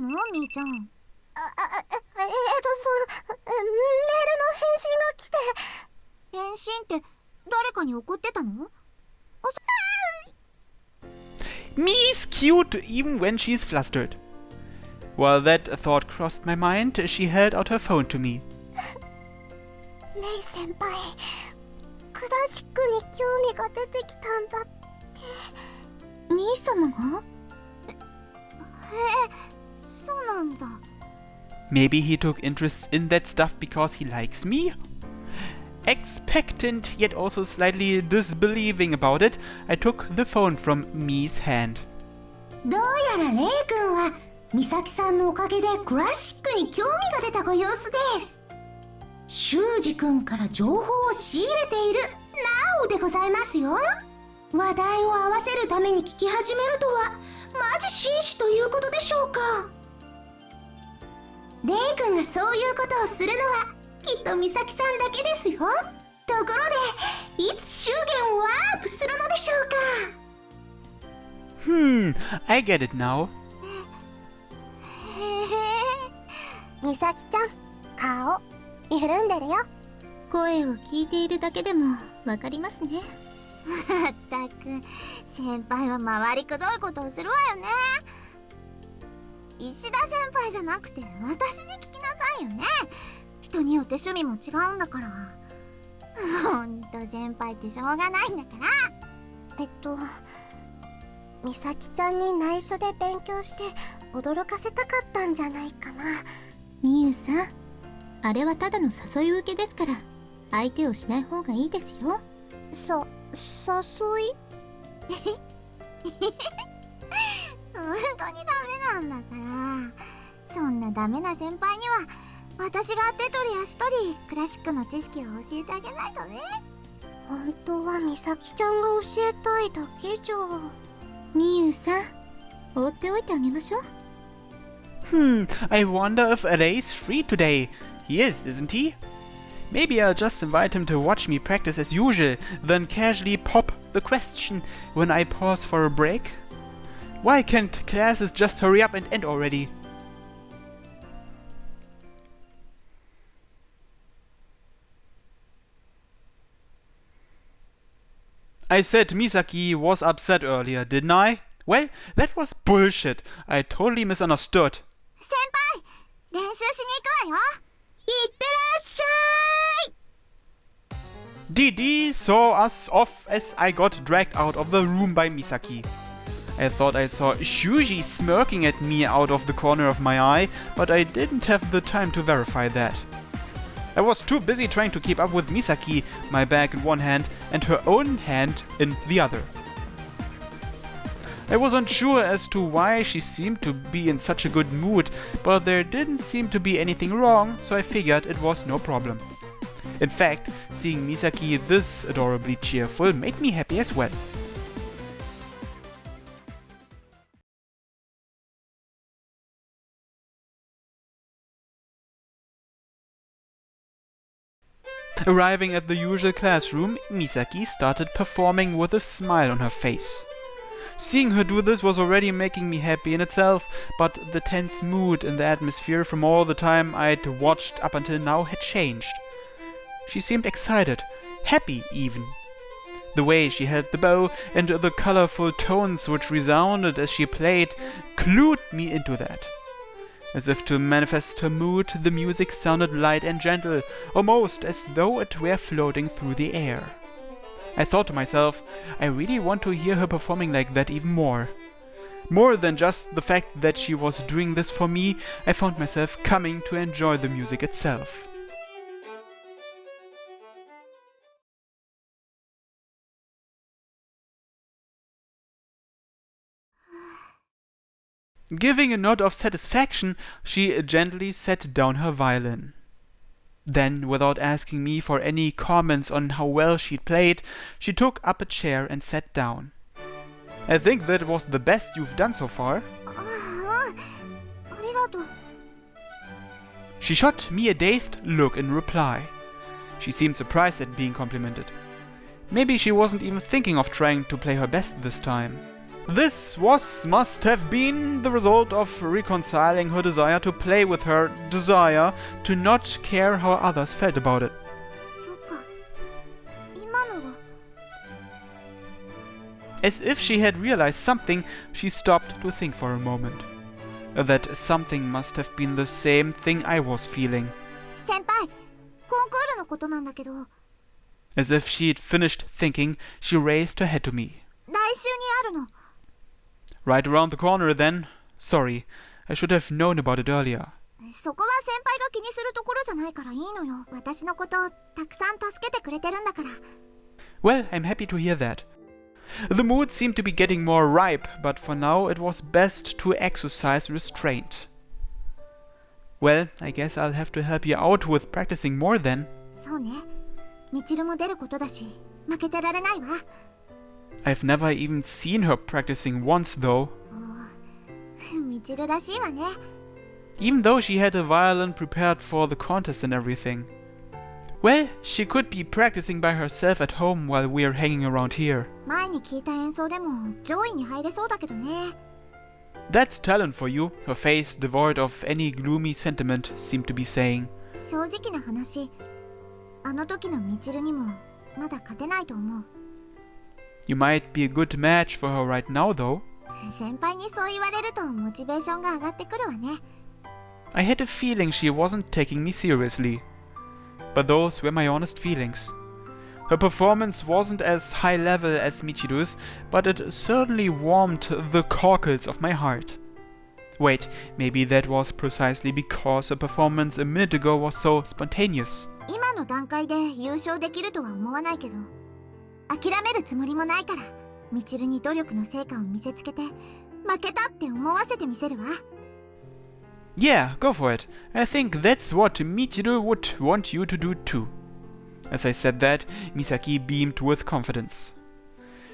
のみーちゃん。メールの返信が来て。返信って誰かに送ってたのMi's cute even when she's flustered. While that thought crossed my mind, she held out her phone to me. レイ先輩、クラシックに興味が出てきたんだって。兄様が？そうなんだ。Maybe he took interest in that stuff because he likes me? Expectant, yet also slightly disbelieving about it, I took the phone from Mi's hand. どうやらレイ君は美咲さんのおかげでクラシックに興味が出たご様子です。修二君から情報を仕入れているなおでございますよ。話題を合わせるために聞き始めるとはマジ紳士ということでしょうか。レイ君がそういうことをするのはきっと美咲さんだけですよ。ところでいつ祝言をワープするのでしょうか。I get it now. 美咲ちゃん、顔緩んでるよ。声を聞いているだけでもわかりますね。まったく先輩は回りくどいことをするわよね。石田先輩じゃなくて私に聞きなさいよね。人によって趣味も違うんだから。ほんと先輩ってしょうがないんだから。美咲ちゃんに内緒で勉強して驚かせたかったんじゃないかな。みゆさん、あれはただの誘い受けですから、相手をしない方がいいですよ。誘い本当にダメなんだから。そんなダメな先輩には私が手取り足取りクラシックの知識を教えてあげないとね。本当は美咲ちゃんが教えたいだけじゃ。みゆさん、放っておいてあげましょう。I wonder if Ray is free today. He is, isn't he? Maybe I'll just invite him to watch me practice as usual, then casually pop the question when I pause for a break. Why can't classes just hurry up and end already? I said Misaki was upset earlier, didn't I? Well, that was bullshit. I totally misunderstood. 先輩、練習しに行くわよ。いってらっしゃい。Didi saw us off as I got dragged out of the room by Misaki. I thought I saw Shuji smirking at me out of the corner of my eye, but I didn't have the time to verify that. I was too busy trying to keep up with Misaki, my bag in one hand and her own hand in the other. I was unsure as to why she seemed to be in such a good mood, but there didn't seem to be anything wrong, so I figured it was no problem. In fact, seeing Misaki this adorably cheerful made me happy as well. Arriving at the usual classroom, Misaki started performing with a smile on her face. Seeing her do this was already making me happy in itself, but the tense mood in the atmosphere from all the time I'd watched up until now had changed. She seemed excited, happy even. The way she held the bow and the colorful tones which resounded as she played clued me into that. As if to manifest her mood, the music sounded light and gentle, almost as though it were floating through the air. I thought to myself, I really want to hear her performing like that even more. More than just the fact that she was doing this for me, I found myself coming to enjoy the music itself. Giving a nod of satisfaction, she gently set down her violin. Then, without asking me for any comments on how well she'd played, she took up a chair and sat down. I think that was the best you've done so far. She shot me a dazed look in reply. She seemed surprised at being complimented. Maybe she wasn't even thinking of trying to play her best this time. This must have been the result of reconciling her desire to play with her desire to not care how others felt about it. そっか。今のは。 As if she had realized something, she stopped to think for a moment. That something must have been the same thing I was feeling. 先輩、コンクールのことなんだけど、来 As if she had finished thinking, she raised her head to me. 週にあるの。 Right around the corner then. Sorry, I should have known about it earlier. そこは先輩が気にするところじゃないからいいのよ。私のことたくさん助けてくれてるんだから。 Well, I'm happy to hear that. The mood seemed to be getting more ripe, but for now it was best to exercise restraint. Well, I guess I'll have to help you out with practicing more then. そうね。みちるも出ることだし、負けてられないわ。 I've never even seen her practicing once though. みちるらしいわね。 Even though she had a violin prepared for the contest and everything. Well, she could be practicing by herself at home while we're hanging around here. 前に聞いた演奏でも上位に入れそうだけどね。 That's talent for you, her face devoid of any gloomy sentiment seemed to be saying. 正直な話、あの時のみちるにもまだ勝てないと思う。 You might be a good match for her right now though. 先輩にそう言われるとモチベーションが上がってくるわね。 I had a feeling she wasn't taking me seriously. But those were my honest feelings. Her performance wasn't as high level as Michiru's, but it certainly warmed the cockles of my heart. Wait, maybe that was precisely because her performance a minute ago was so spontaneous. 今の段階で優勝できるとは思わないけど、諦めるつもりもないから、みちるに努力の成果を見せつけて、負けたって思わせてみせるわ。 Yeah, go for it. I think that's what Michiru would want you to do too. As I said that, Misaki beamed with confidence.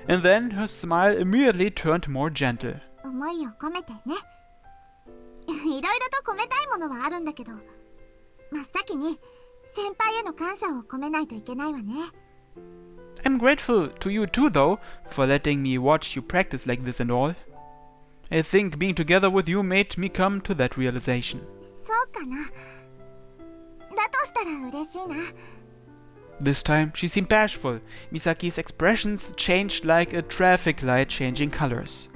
And then her smile immediately turned more gentle. 思いを込めてね。いろいろと込めたいものはあるんだけど、真っ先に先輩への感謝を込めないといけないわね。 I'm grateful to you too though, for letting me watch you practice like this and all. I think being together with you made me come to that realization. そうかな。だとしたら嬉しいな。 This time she seemed bashful. Misaki's expressions changed like a traffic light changing colors.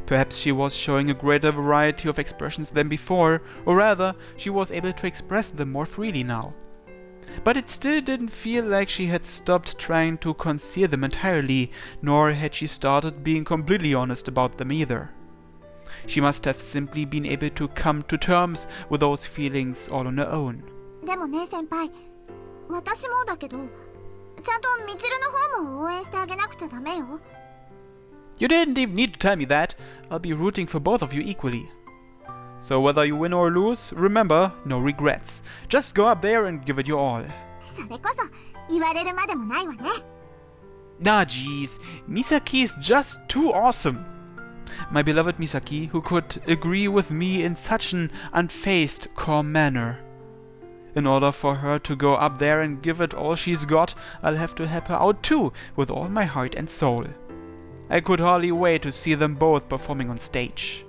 Perhaps she was showing a greater variety of expressions than before, or rather, she was able to express them more freely now. But it still didn't feel like she had stopped trying to conceal them entirely, nor had she started being completely honest about them either. She must have simply been able to come to terms with those feelings all on her own. でもね先輩、私もだけど、ちゃんとみちるの方も応援してあげなくちゃダメよ。 You didn't even need to tell me that. I'll be rooting for both of you equally. So whether you win or lose, remember, no regrets. Just go up there and give it your all. それこそ言われるまでもないわね。 Ah, jeez. Misaki is just too awesome. My beloved Misaki, who could agree with me in such an unfazed, calm manner. In order for her to go up there and give it all she's got, I'll have to help her out too, with all my heart and soul. I could hardly wait to see them both performing on stage.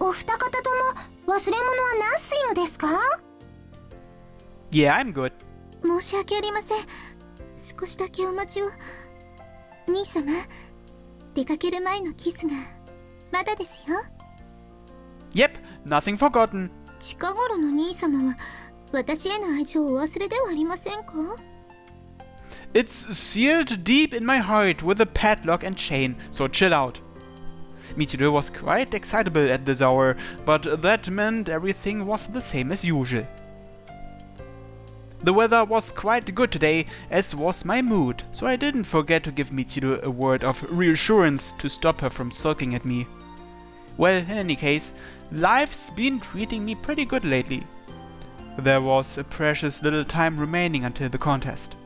お二方とも忘れ物はナッシングですか？ Yeah, I'm good. 申し訳ありません。少しだけお待ちを。兄様、出かける前のキスがまだですよ。 Yep, nothing forgotten. 近頃の兄様は私への愛情をお忘れではありませんか？ It's sealed deep in my heart with a padlock and chain, so chill out. Michiru was quite excitable at this hour, but that meant everything was the same as usual. The weather was quite good today, as was my mood, so I didn't forget to give Michiru a word of reassurance to stop her from sulking at me. Well, in any case, life's been treating me pretty good lately. There was a precious little time remaining until the contest.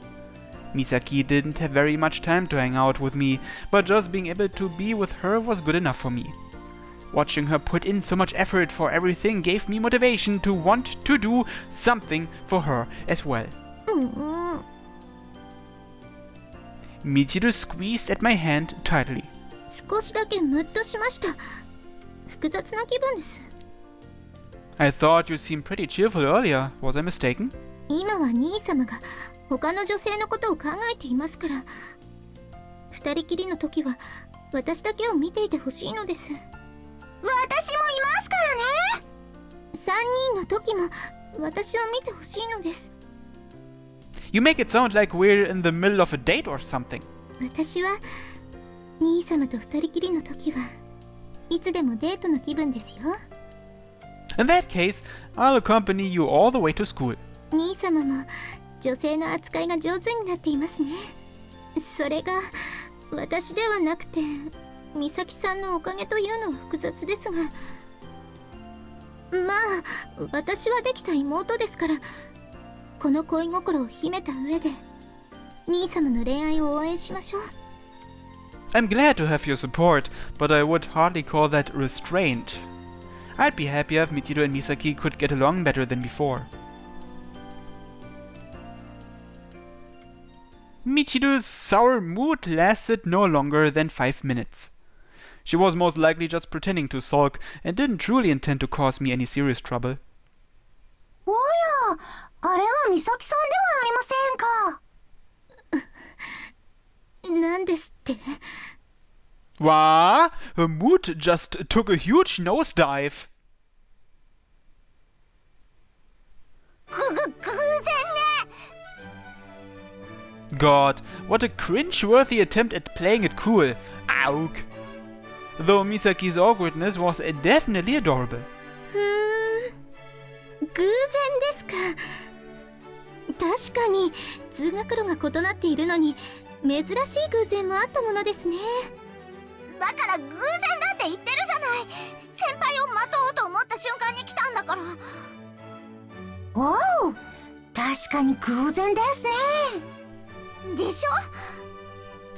Misaki didn't have very much time to hang out with me, but just being able to be with her was good enough for me. Watching her put in so much effort for everything gave me motivation to want to do something for her as well. Michiru squeezed at my hand tightly. 少しだけムッとしました。複雑な気分です。I thought you seemed pretty cheerful earlier. Was I mistaken? 今は兄様が他の女性のことを考えていますから、二人きりの時は私だけを見ていてほしいのです。私もいますからね。三人の時も私を見てほしいのです。You make it sound like we're in the middle of a date or something. 私は兄様と二人きりの時はいつでもデートの気分ですよ。In that case, I'll accompany you all the way to school. 兄様も女性の扱いが上手になっていますね。それが私ではなくて美咲さんのおかげというのは複雑ですが、まあ私はできた妹ですから、この恋心を秘めた上で兄様の恋愛を応援しましょう。I'm glad to have your support, but I would hardly call that restraint. I'd be happier if Michiru and Misaki could get along better than before. Michiru's sour mood lasted no longer than 5 minutes. She was most likely just pretending to sulk and didn't truly intend to cause me any serious trouble. おや、あれは美咲さんではありませんか。なんですって。What? Her mood just took a huge nosedive. 偶然ね。 God, what a cringe-worthy attempt at playing it cool. Auk. Though Misaki's awkwardness was definitely adorable. 偶然ですか。確かに通学路が異なっているのに珍しい偶然もあったものですね。だから偶然だって言ってるじゃない。先輩を待とうと思った瞬間に来たんだから。おお、確かに偶然ですね。でしょ？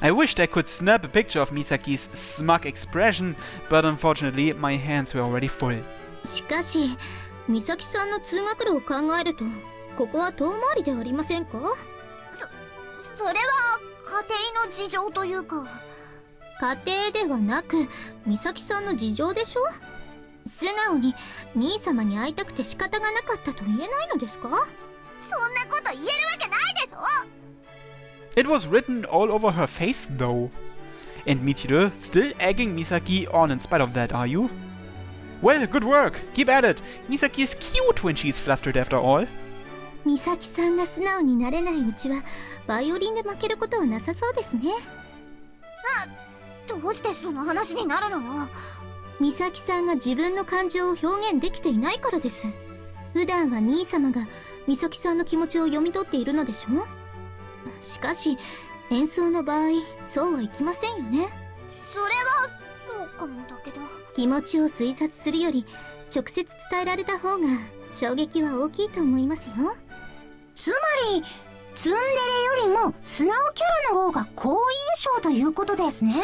I wished I could snap a picture of Misaki's smug expression, but unfortunately my hands were already full. しかし美咲さんの通学路を考えるとここは遠回りではありませんか？それは家庭の事情というか。家庭ではなく美咲さんの事情でしょ。素直に兄様に会いたくて仕方がなかったと言えないのですか？そんなこと言えるわけないでしょ。 It was written all over her face though. And Michiru still egging Misaki on in spite of that, are you? Well, good work! Keep at it! Misaki is cute when she's flustered after all. 美咲さんが素直になれないうちはバイオリンで負けることはなさそうですね。どうしてその話になるのよ。美咲さんが自分の感情を表現できていないからです。普段は兄様が美咲さんの気持ちを読み取っているのでしょ。しかし演奏の場合そうはいきませんよね。それはそうかもだけど、気持ちを推察するより直接伝えられた方が衝撃は大きいと思いますよ。つまりツンデレよりも素直キャラの方が好印象ということですね。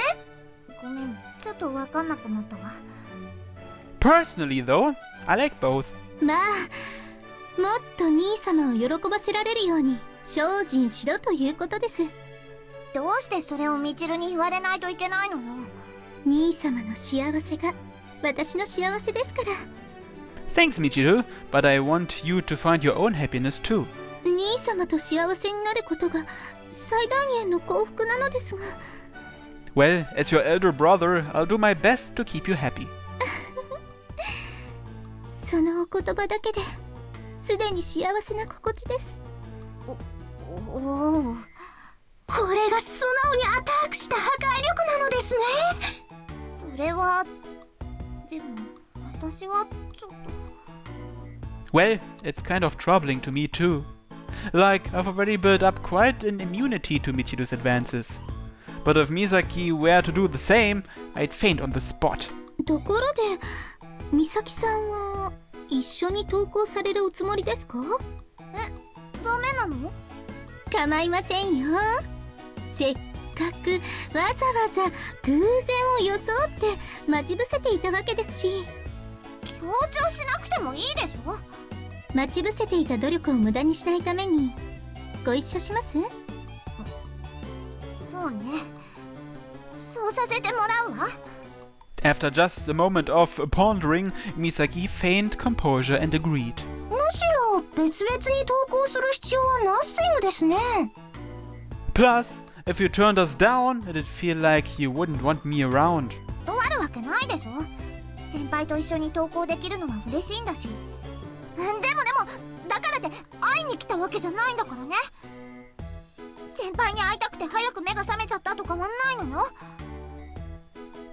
ごめん、ちょっと分かんなくなったわ。 Personally though, I like both. まあもっと兄様を喜ばせられるように精進しろということです。どうしてそれをみちるに言われないといけないのよ。兄様の幸せが私の幸せですから。 Thanks, Michiru, but I want you to find your own happiness too. 兄様と幸せになることが最大限の幸福なのですが。 Well, as your elder brother, I'll do my best to keep you happy. そのお言葉だけですでに幸せな心地です。おお、これが素直にアタックした破壊力なのですね。それはでも私はちょっと。 Well, it's kind of troubling to me too. Like, I've already built up quite an immunity to Michiru's advances. But if Misaki were to do the same, I'd faint on the spot. ところで美咲さんは一緒に登校されるおつもりですか？ダメなの？彼構いませんよ。せっかくわざわざ偶然を装って待ち伏せていたわけですし。強調しなくてもいいでしょ。待ち伏せていた努力を無駄にしないためにご一緒します？そうね。そうさせてもらうわ。After just a moment of pondering, Misaki feigned composure and agreed. むしろ別々に投稿する必要はナッシングですね。Plus, if you turned us down, it'd feel like you wouldn't want me around. 断るわけないでしょ。先輩と一緒に投稿できるのは嬉しいんだし。でもだからって会いに来たわけじゃないんだからね。先輩に会いたくて早く目が覚めちゃったとかはないのよ。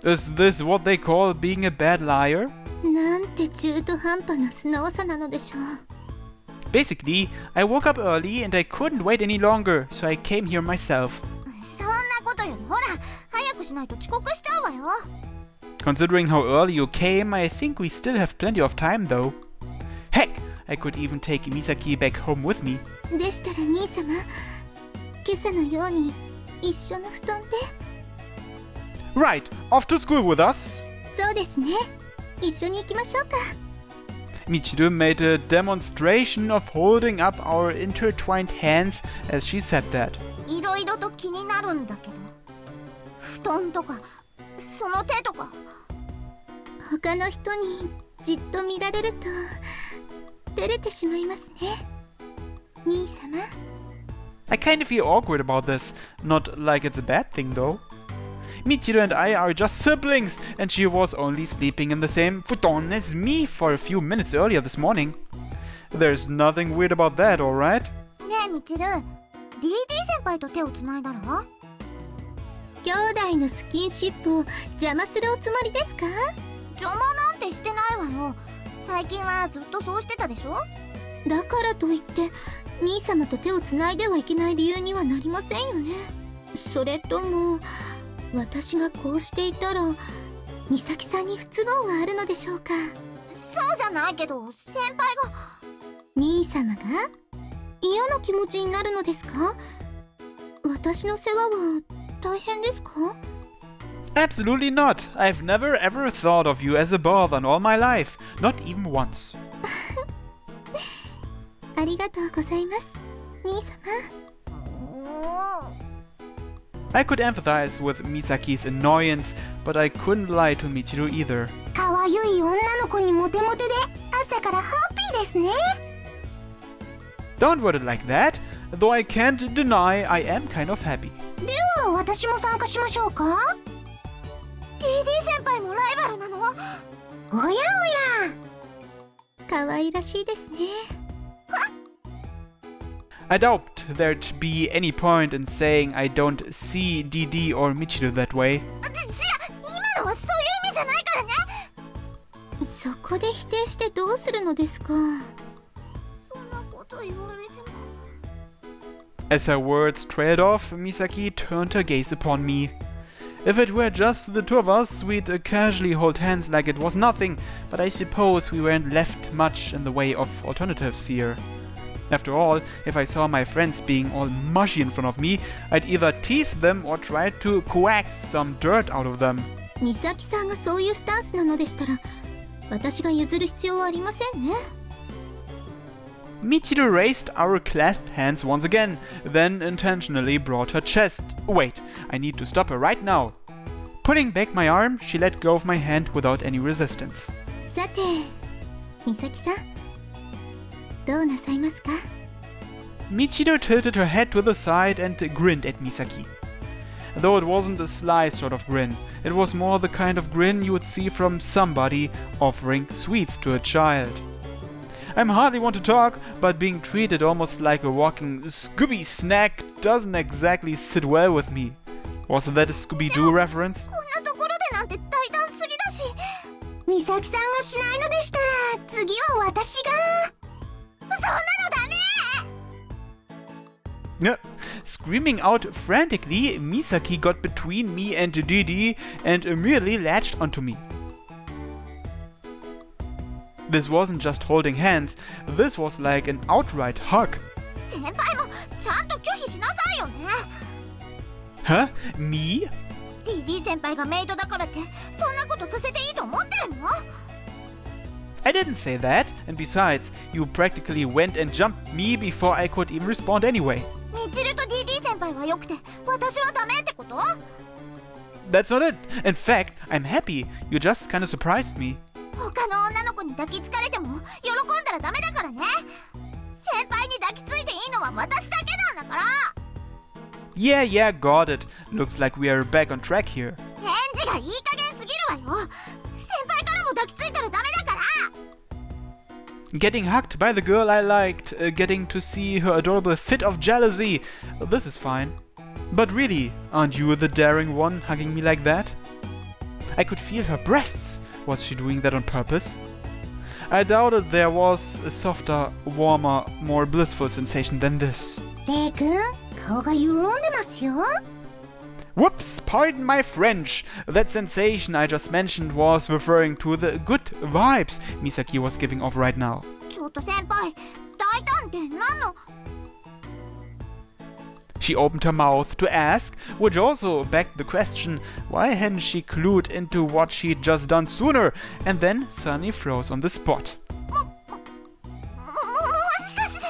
Is this what they call being a bad liar? なんて中途半端な素直さなのでしょう。Basically, I woke up early and I couldn't wait any longer, so I came here myself. そんなことよりほら、早くしないと遅刻しちゃうわよ。Considering how early you came, I think we still have plenty of time though. Heck, I could even take Misaki back home with me. でしたら兄様、今朝のように一緒の布団で。Right, off to school with us. そうですね。一緒に行きましょうか。Michiru made a demonstration of holding up our intertwined hands as she said that. いろいろと気になるんだけど、布団とかその手とか。他の人にじっと見られると照れてしまいますね。兄様。I kind of feel awkward about this, not like it's a bad thing though. Michiru and I are just siblings, and she was only sleeping in the same futon as me for a few minutes earlier this morning. There's nothing weird about that, alright? ねえみちる、DD 先輩と手をつないだら？兄弟のスキンシップを邪魔するおつもりですか？邪魔なんてしてないわよ。最近はずっとそうしてたでしょ。だからといって兄様と手をつないではいけない理由にはなりませんよね。それとも私がこうしていたら美咲さんに不都合があるのでしょうか？そうじゃないけど、先輩が。兄様が嫌な気持ちになるのですか？私の世話は大変ですか？ Absolutely not. I've never ever thought of you as a bother in all my life. Not even once. ありがとうございます、兄様。I could empathize with Misaki's annoyance, but I couldn't lie to Michiru either. かわゆい女の子にモテモテで朝からハッピーですね。Don't word it like that, though I can't deny I am kind of happy. では私も参加しましょうか。 DD 先輩もライバルなの？おやおや。可愛らしいですね。I doubt there'd be any point in saying I don't see DD or Michiru that way. 今のはそういう意味じゃないからね。そこで否定してどうするのですか？そんなこと言われても。As her words trailed off, Misaki turned her gaze upon me. If it were just the two of us, we'd casually hold hands like it was nothing, but I suppose we weren't left much in the way of alternatives here. After all, if I saw my friends being all mushy in front of me, I'd either tease them or try to coax some dirt out of them. 美咲さんがそういうスタンスなのでしたら、私が譲る必要はありませんね。Michiru raised our clasped hands once again, then intentionally brought her chest. Wait, I need to stop her right now. Putting back my arm, she let go of my hand without any resistance. さて、美咲さん、どうなさいますか？ Michiru tilted her head to the side and grinned at Misaki. Though it wasn't a sly sort of grin, it was more the kind of grin you would see from somebody offering sweets to a child. I hardly want to talk, but being treated almost like a walking Scooby snack doesn't exactly sit well with me. Was that a Scooby-Doo reference? こんなところでなんて大胆すぎだし。美咲さんがしないのでしたら次は私が。そんなのダメ。Screaming out frantically, Misaki got between me and Didi and immediately latched onto me. This wasn't just holding hands, this was like an outright hug. 先輩もちゃんと拒否しなさいよね。 Huh? Me? DD 先輩がメイドだからってそんなことさせていいと思ってるの？ I didn't say that, and besides, you practically went and jumped me before I could even respond anyway. みちると DD 先輩は良くて私はダメってこと？ That's not it. In fact, I'm happy. You just kinda surprised me. 他の女の子に抱きつかれても喜んだらダメだからね。先輩に抱きついていいのは私だけなんだから。 Yeah, got it. Looks like we are back on track here. 返事がいい加減すぎるわよ。先輩からも抱きついたらダメだから。 Getting hugged by the girl I liked, getting to see her adorable fit of jealousy. This is fine. But really, aren't you the daring one hugging me like that? I could feel her breasts. Was she doing that on purpose? I doubted there was a softer, warmer, more blissful sensation than this. レイ君、顔が緩んでますよ。 Whoops, pardon my French. That sensation I just mentioned was referring to the good vibes Misaki was giving off right now. ちょっと先輩、大胆って何の？ She opened her mouth to ask, which also begged the question, why hadn't she clued into what she'd just done sooner, and then suddenly froze on the spot. もしかして。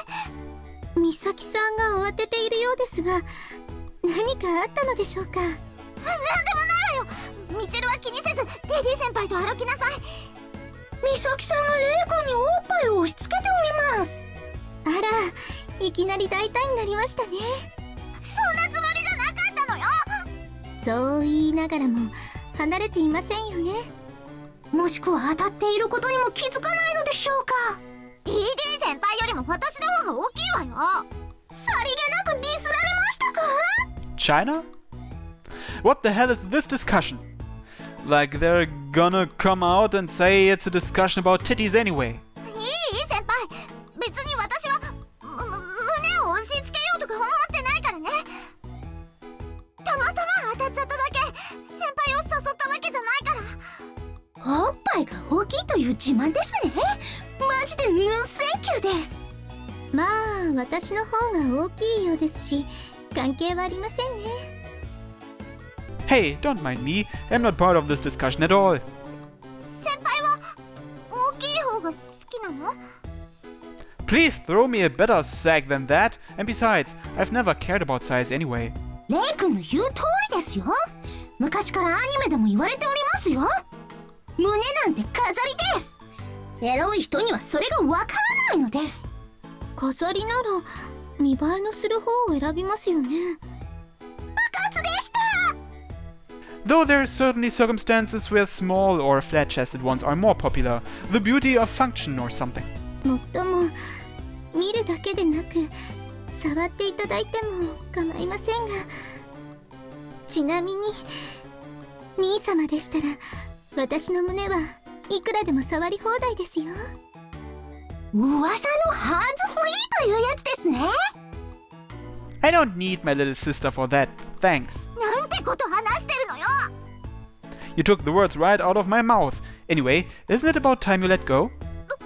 美咲さんが慌てているようですが、何かあったのでしょうか？なんでもないわよ。みちるは気にせず DD 先輩と歩きなさい。美咲さんがレイ君におっぱいを押し付けております。あら、いきなり大胆になりましたね。そんなつもりじゃなかったのよ。そう言いながらも離れていませんよね。もしくは当たっていることにも気づかないのでしょうか。 DD 先輩よりも私の方が大きいわよ。さりげなくディスられましたか？ China? What the hell is this discussion? Like they're gonna come out and say it's a discussion about titties anyway. いい先輩、別に私は胸を押し付けようとか思ってないからね。たまたま当たっちゃっただけ。先輩を誘ったわけじゃないから。おっぱいが大きいという自慢ですね。マジでヌーセンキューです。まあ私の方が大きいようですし、関係はありませんね。Hey, don't mind me. I'm not part of this discussion at all. 先輩は大きい方が好きなの？ Please throw me a better sack than that. And besides, I've never cared about size anyway. レイ君の言う通りですよ。昔からアニメでも言われておりますよ。胸なんて飾りです。エロい人にはそれがわからないのです。飾りなら見栄えのする方を選びますよね。部活でした。 Though there are certainly circumstances where small or flat-chested ones are more popular, the beauty of function or something. もっとも見るだけでなく触っていただいても構いませんが、ちなみに兄様でしたら私の胸はいくらでも触り放題ですよ。噂のハンズフリーというやつですね。 I don't need my little sister for that, thanks. なんてこと話してるのよ。 You took the words right out of my mouth. Anyway, isn't it about time you let go? ど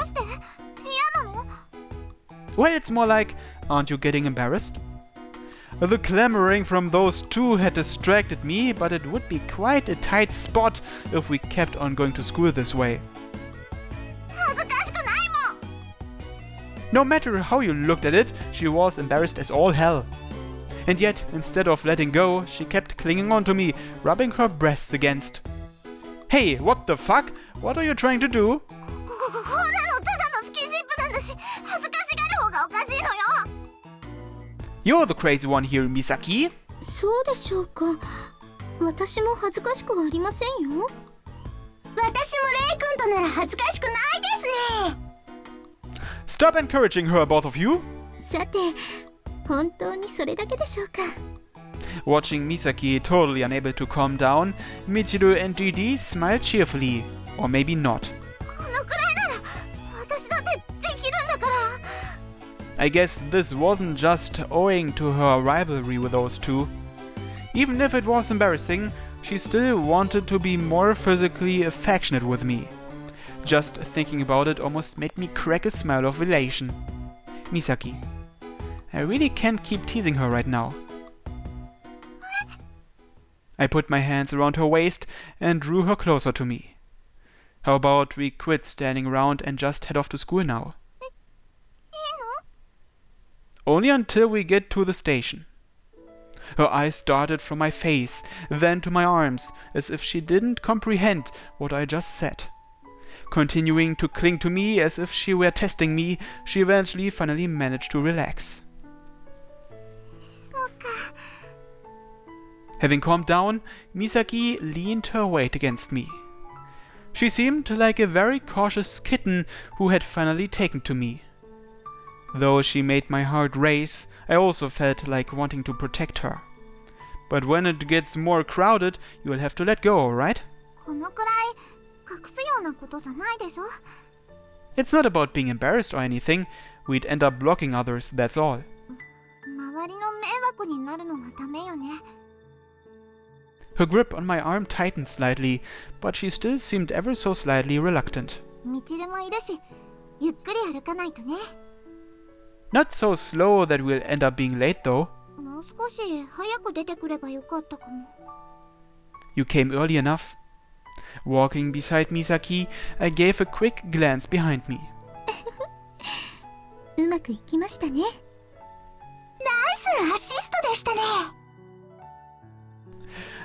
うして？嫌なの？ Well, it's more like, aren't you getting embarrassed? The clamoring from those two had distracted me, but it would be quite a tight spot if we kept on going to school this way. 恥ずかしくないもん。 No matter how you looked at it, she was embarrassed as all hell. And yet, instead of letting go, she kept clinging on to me, rubbing her breasts against. Hey, what the fuck? What are you trying to do? こんなのただのスキンシップなんだし、恥ずかしがる方がおかしいのよ。 You're the crazy one here, Misaki. そうでしょうか。私も恥ずかしくはありませんよ。私もレイ君となら恥ずかしくないですね。 Stop encouraging her, both of you. さて、本当にそれだけでしょうか。 Watching Misaki totally unable to calm down, Michiru and DD smiled cheerfully. Or maybe not. このくらいなら私だってできるんだから。 I guess this wasn't just owing to her rivalry with those two. Even if it was embarrassing, she still wanted to be more physically affectionate with me. Just thinking about it almost made me crack a smile of elation. Misaki, I really can't keep teasing her right now. I put my hands around her waist and drew her closer to me. How about we quit standing around and just head off to school now? いい Only until we get to the station. Her eyes darted from my face, then to my arms, as if she didn't comprehend what I just said. Continuing to cling to me as if she were testing me, she eventually finally managed to relax. のそうか。 Having calmed down, Misaki leaned her weight against me. She seemed like a very cautious kitten who had finally taken to me. Though she made my heart race, I also felt like wanting to protect her. But when it gets more crowded, you will have to let go, right? このくらい隠すようなことじゃないでしょ。 It's not about being embarrassed or anything. We'd end up blocking others, that's all. 周りの迷惑になるのはダメよね。 Her grip on my arm tightened slightly, but she still seemed ever so slightly reluctant. 道でもいるし、ゆっくり歩かないとね。 Not so slow that we'll end up being late though. もう少し早く出てくればよかったかも。 You came early enough. Walking beside Misaki, I gave a quick glance behind me. うまくいきましたね。ナイスアシストでしたね。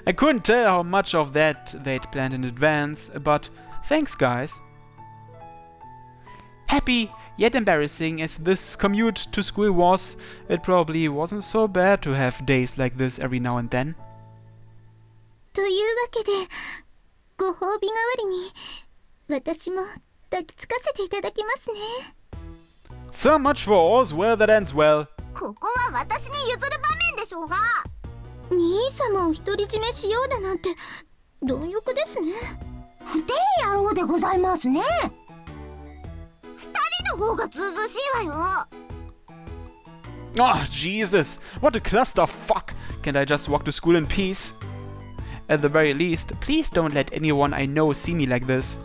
I couldn't tell how much of that they'd planned in advance, but thanks guys. Happy yet embarrassing as this commute to school was, it probably wasn't so bad to have days like this every now and then. というわけで、ご褒美代わりに、私も抱きつかせていただきますね。 So much for all's well that ends well. ここは私に譲る場面でしょうが。兄様を独り占めしようだなんて、貪欲ですね。不定野郎でございますね。二人の方がずうずうしいわよ。 Oh, Jesus! What a clusterfuck! Can't I just walk to school in peace? At the very least, please don't let anyone I know see me like this.